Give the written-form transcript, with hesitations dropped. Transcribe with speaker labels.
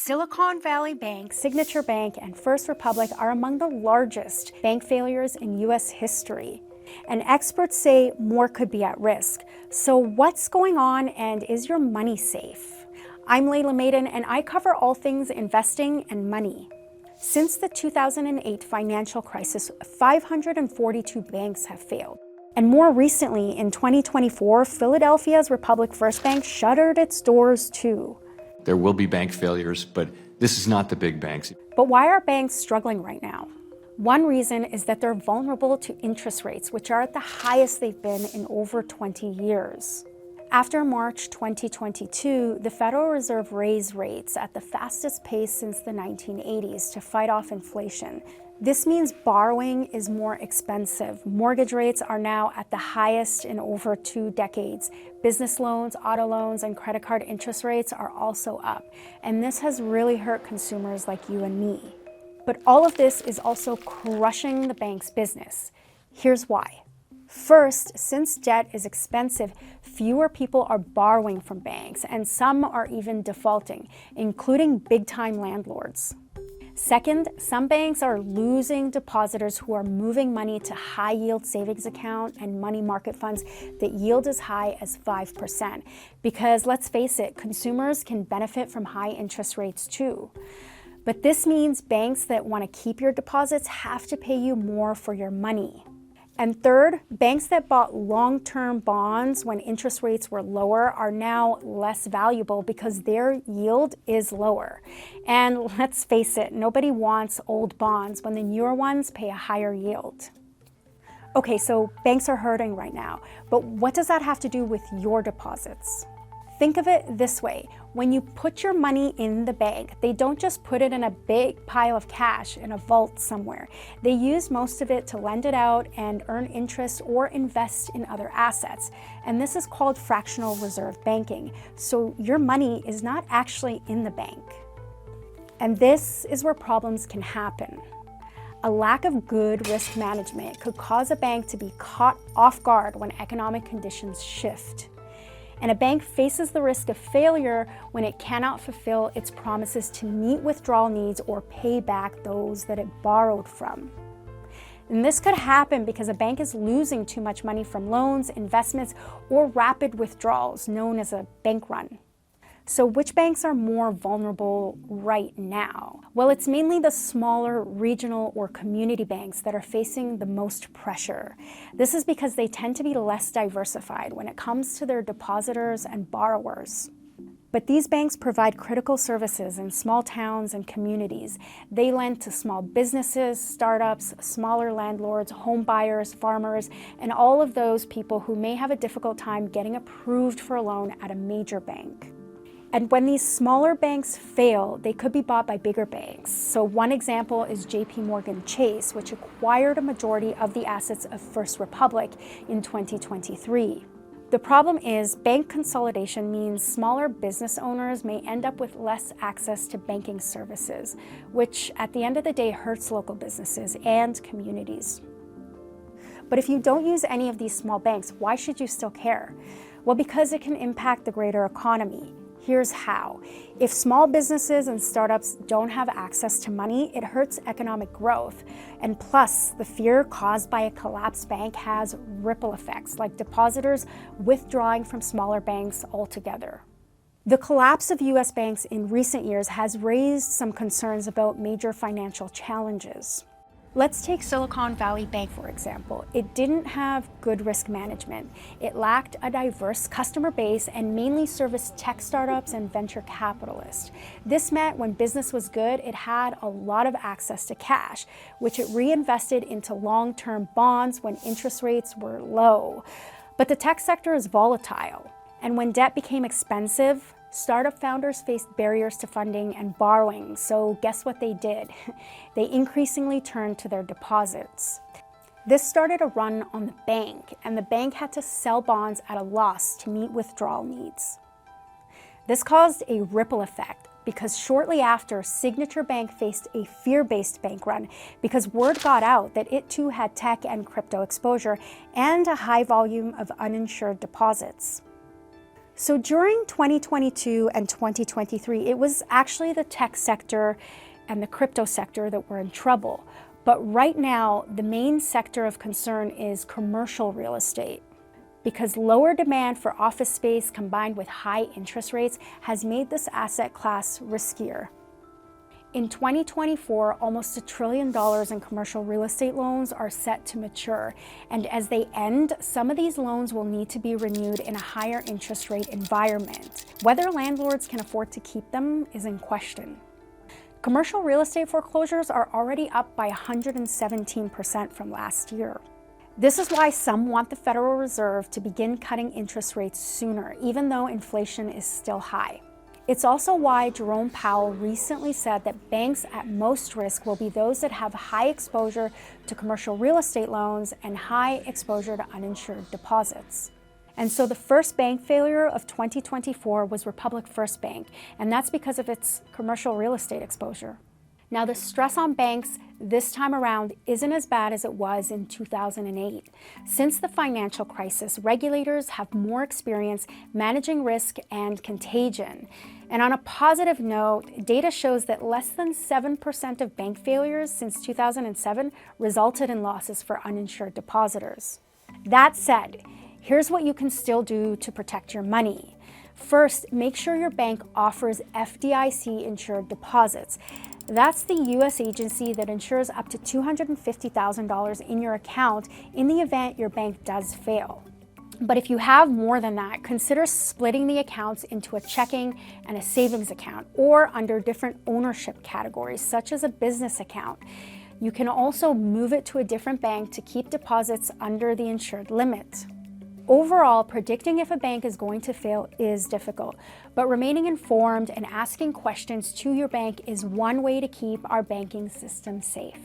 Speaker 1: Silicon Valley Bank, Signature Bank, and First Republic are among the largest bank failures in U.S. history. And experts say more could be at risk. So what's going on, and is your money safe? I'm Laila Maidan, and I cover all things investing and money. Since the 2008 financial crisis, 542 banks have failed. And more recently, in 2024, Philadelphia's Republic First Bank shuttered its doors too.
Speaker 2: There will be bank failures, but this is not the big banks.
Speaker 1: But why are banks struggling right now? One reason is that they're vulnerable to interest rates, which are at the highest they've been in over 20 years. After March 2022, the Federal Reserve raised rates at the fastest pace since the 1980s to fight off inflation. This means borrowing is more expensive. Mortgage rates are now at the highest in over 2 decades. Business loans, auto loans, and credit card interest rates are also up. And this has really hurt consumers like you and me. But all of this is also crushing the bank's business. Here's why. First, since debt is expensive, fewer people are borrowing from banks, and some are even defaulting, including big-time landlords. Second, some banks are losing depositors who are moving money to high-yield savings account and money market funds that yield as high as 5%. Because let's face it, consumers can benefit from high interest rates too. But this means banks that want to keep your deposits have to pay you more for your money. And third, banks that bought long-term bonds when interest rates were lower are now less valuable because their yield is lower. And let's face it, nobody wants old bonds when the newer ones pay a higher yield. Okay, so banks are hurting right now, but what does that have to do with your deposits? Think of it this way. When you put your money in the bank, they don't just put it in a big pile of cash in a vault somewhere. They use most of it to lend it out and earn interest or invest in other assets. And this is called fractional reserve banking. So your money is not actually in the bank. And this is where problems can happen. A lack of good risk management could cause a bank to be caught off guard when economic conditions shift. And a bank faces the risk of failure when it cannot fulfill its promises to meet withdrawal needs or pay back those that it borrowed from. And this could happen because a bank is losing too much money from loans, investments, or rapid withdrawals, known as a bank run. So which banks are more vulnerable right now? Well, it's mainly the smaller regional or community banks that are facing the most pressure. This is because they tend to be less diversified when it comes to their depositors and borrowers. But these banks provide critical services in small towns and communities. They lend to small businesses, startups, smaller landlords, home buyers, farmers, and all of those people who may have a difficult time getting approved for a loan at a major bank. And when these smaller banks fail, they could be bought by bigger banks. So one example is JP Chase, which acquired a majority of the assets of First Republic in 2023. The problem is bank consolidation means smaller business owners may end up with less access to banking services, which at the end of the day hurts local businesses and communities. But if you don't use any of these small banks, why should you still care? Well, because it can impact the greater economy. Here's how. If small businesses and startups don't have access to money, it hurts economic growth. And plus, the fear caused by a collapsed bank has ripple effects, like depositors withdrawing from smaller banks altogether. The collapse of U.S. banks in recent years has raised some concerns about major financial challenges. Let's take Silicon Valley Bank, for example. It didn't have good risk management. It lacked a diverse customer base and mainly serviced tech startups and venture capitalists. This meant when business was good, it had a lot of access to cash, which it reinvested into long-term bonds when interest rates were low. But the tech sector is volatile, and when debt became expensive, startup founders faced barriers to funding and borrowing, so guess what they did? They increasingly turned to their deposits. This started a run on the bank, and the bank had to sell bonds at a loss to meet withdrawal needs. This caused a ripple effect because shortly after, Signature Bank faced a fear-based bank run because word got out that it too had tech and crypto exposure and a high volume of uninsured deposits. So during 2022 and 2023, it was actually the tech sector and the crypto sector that were in trouble. But right now, the main sector of concern is commercial real estate, because lower demand for office space combined with high interest rates has made this asset class riskier. In 2024, almost $1 trillion in commercial real estate loans are set to mature. And as they end, some of these loans will need to be renewed in a higher interest rate environment. Whether landlords can afford to keep them is in question. Commercial real estate foreclosures are already up by 117% from last year. This is why some want the Federal Reserve to begin cutting interest rates sooner, even though inflation is still high. It's also why Jerome Powell recently said that banks at most risk will be those that have high exposure to commercial real estate loans and high exposure to uninsured deposits. And so the first bank failure of 2024 was Republic First Bank, and that's because of its commercial real estate exposure. Now, the stress on banks this time around isn't as bad as it was in 2008. Since the financial crisis, regulators have more experience managing risk and contagion. And on a positive note, data shows that less than 7% of bank failures since 2007 resulted in losses for uninsured depositors. That said, here's what you can still do to protect your money. First, make sure your bank offers FDIC-insured deposits. That's the U.S. agency that insures up to $250,000 in your account in the event your bank does fail. But if you have more than that, consider splitting the accounts into a checking and a savings account, or under different ownership categories, such as a business account. You can also move it to a different bank to keep deposits under the insured limit. Overall, predicting if a bank is going to fail is difficult, but remaining informed and asking questions to your bank is one way to keep our banking system safe.